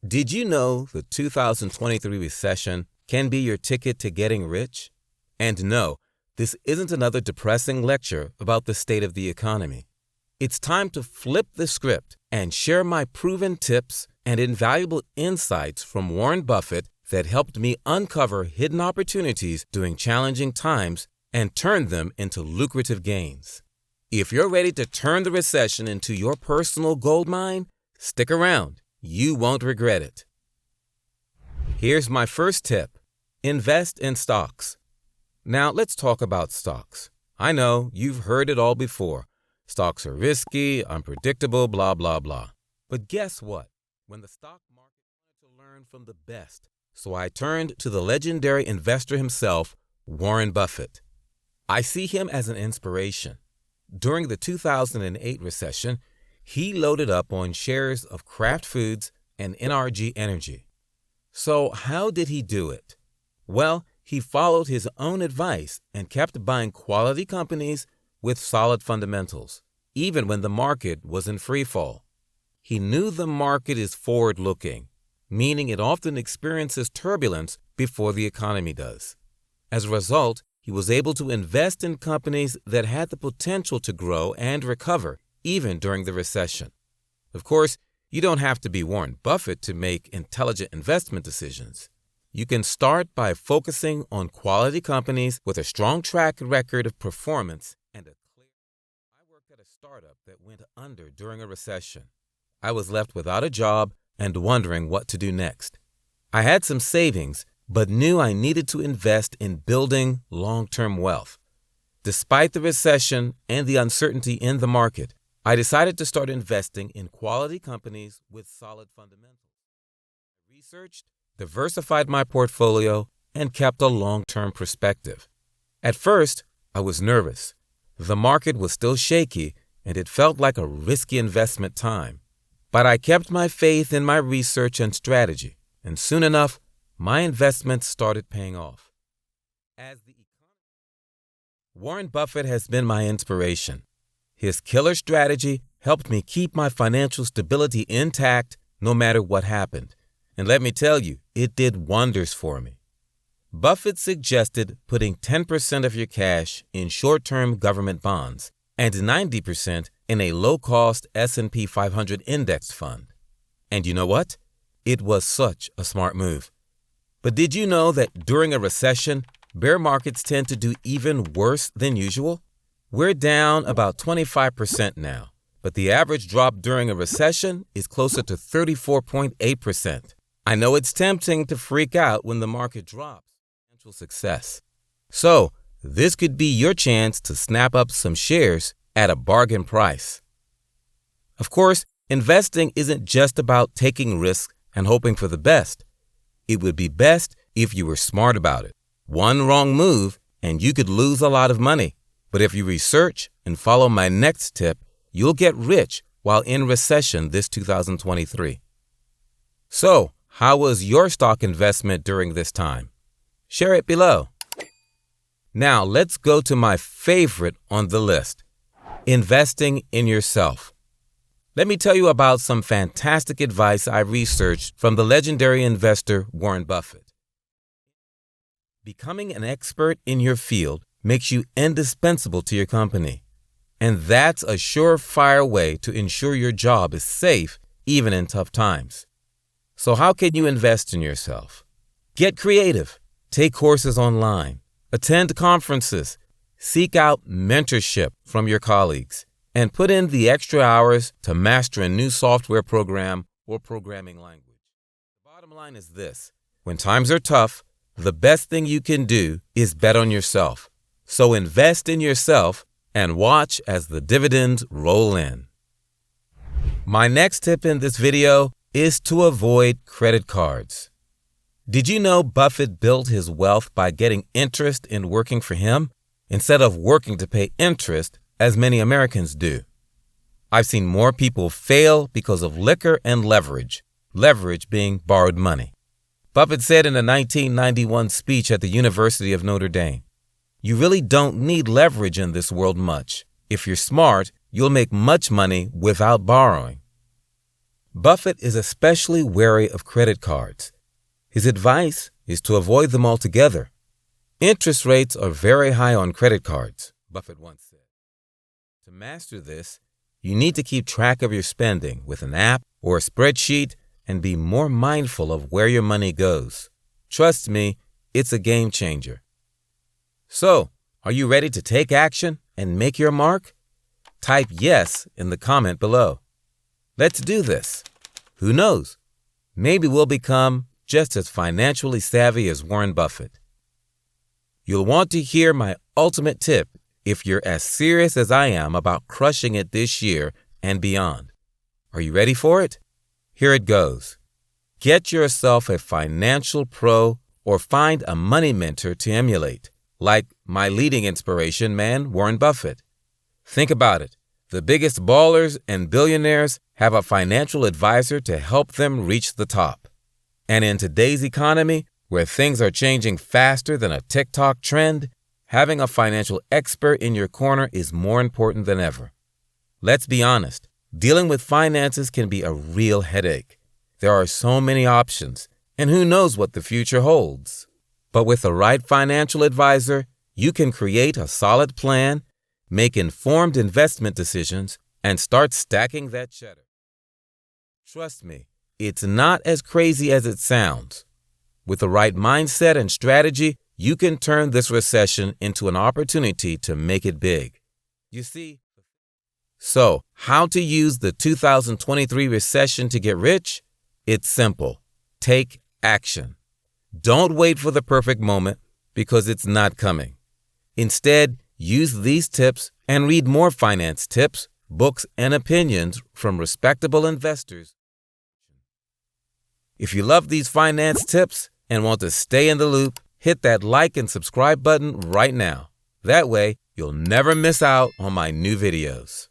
Did you know the 2023 recession can be your ticket to getting rich? And no, this isn't another depressing lecture about the state of the economy. It's time to flip the script and share my proven tips and invaluable insights from Warren Buffett that helped me uncover hidden opportunities during challenging times and turn them into lucrative gains. If you're ready to turn the recession into your personal gold mine, stick around. You won't regret it. Here's my first tip. Invest in stocks. Now let's talk about stocks. I know you've heard it all before. Stocks are risky, unpredictable, blah, blah, blah. But guess what? When the stock market wanted to learn from the best, so I turned to the legendary investor himself, Warren Buffett. I see him as an inspiration. During the 2008 recession, he loaded up on shares of Kraft Foods and NRG Energy. So how did he do it? Well, he followed his own advice and kept buying quality companies with solid fundamentals, even when the market was in free fall. He knew the market is forward-looking, meaning it often experiences turbulence before the economy does. As a result, he was able to invest in companies that had the potential to grow and recover even during the recession. Of course, you don't have to be Warren Buffett to make intelligent investment decisions. You can start by focusing on quality companies with a strong track record of performance and a clear. I worked at a startup that went under during a recession. I was left without a job and wondering what to do next. I had some savings, but knew I needed to invest in building long-term wealth. Despite the recession and the uncertainty in the market, I decided to start investing in quality companies with solid fundamentals. I researched, diversified my portfolio, and kept a long-term perspective. At first, I was nervous. The market was still shaky, and it felt like a risky investment time. But I kept my faith in my research and strategy, and soon enough, my investments started paying off. Warren Buffett has been my inspiration. His killer strategy helped me keep my financial stability intact no matter what happened. And let me tell you, it did wonders for me. Buffett suggested putting 10% of your cash in short-term government bonds and 90% in a low-cost S&P 500 index fund. And you know what? It was such a smart move. But did you know that during a recession, bear markets tend to do even worse than usual? We're down about 25% now, but the average drop during a recession is closer to 34.8%. I know it's tempting to freak out when the market drops. Potential success. So, this could be your chance to snap up some shares at a bargain price. Of course, investing isn't just about taking risks and hoping for the best. It would be best if you were smart about it. One wrong move and you could lose a lot of money. But if you research and follow my next tip, you'll get rich while in recession this 2023. So, how was your stock investment during this time? Share it below. Now, let's go to my favorite on the list, investing in yourself. Let me tell you about some fantastic advice I researched from the legendary investor Warren Buffett. Becoming an expert in your field makes you indispensable to your company. And that's a surefire way to ensure your job is safe even in tough times. So how can you invest in yourself? Get creative. Take courses online. Attend conferences. Seek out mentorship from your colleagues. And put in the extra hours to master a new software program or programming language. The bottom line is this. When times are tough, the best thing you can do is bet on yourself. So invest in yourself and watch as the dividends roll in. My next tip in this video is to avoid credit cards. Did you know Buffett built his wealth by getting interest in working for him instead of working to pay interest as many Americans do? I've seen more people fail because of liquor and leverage being borrowed money. Buffett said in a 1991 speech at the University of Notre Dame, "You really don't need leverage in this world much. If you're smart, you'll make much money without borrowing." Buffett is especially wary of credit cards. His advice is to avoid them altogether. Interest rates are very high on credit cards, Buffett once said. To master this, you need to keep track of your spending with an app or a spreadsheet and be more mindful of where your money goes. Trust me, it's a game changer. So, are you ready to take action and make your mark? Type yes in the comment below. Let's do this. Who knows? Maybe we'll become just as financially savvy as Warren Buffett. You'll want to hear my ultimate tip if you're as serious as I am about crushing it this year and beyond. Are you ready for it? Here it goes. Get yourself a financial pro or find a money mentor to emulate, like my leading inspiration man, Warren Buffett. Think about it. The biggest ballers and billionaires have a financial advisor to help them reach the top. And in today's economy, where things are changing faster than a TikTok trend, having a financial expert in your corner is more important than ever. Let's be honest, dealing with finances can be a real headache. There are so many options, and who knows what the future holds. But with the right financial advisor, you can create a solid plan, make informed investment decisions, and start stacking that cheddar. Trust me, it's not as crazy as it sounds. With the right mindset and strategy, you can turn this recession into an opportunity to make it big. You see? So, how to use the 2023 recession to get rich? It's simple. Take action. Don't wait for the perfect moment because it's not coming. Instead, use these tips and read more finance tips, books, and opinions from respectable investors. If you love these finance tips and want to stay in the loop, hit that like and subscribe button right now. That way, you'll never miss out on my new videos.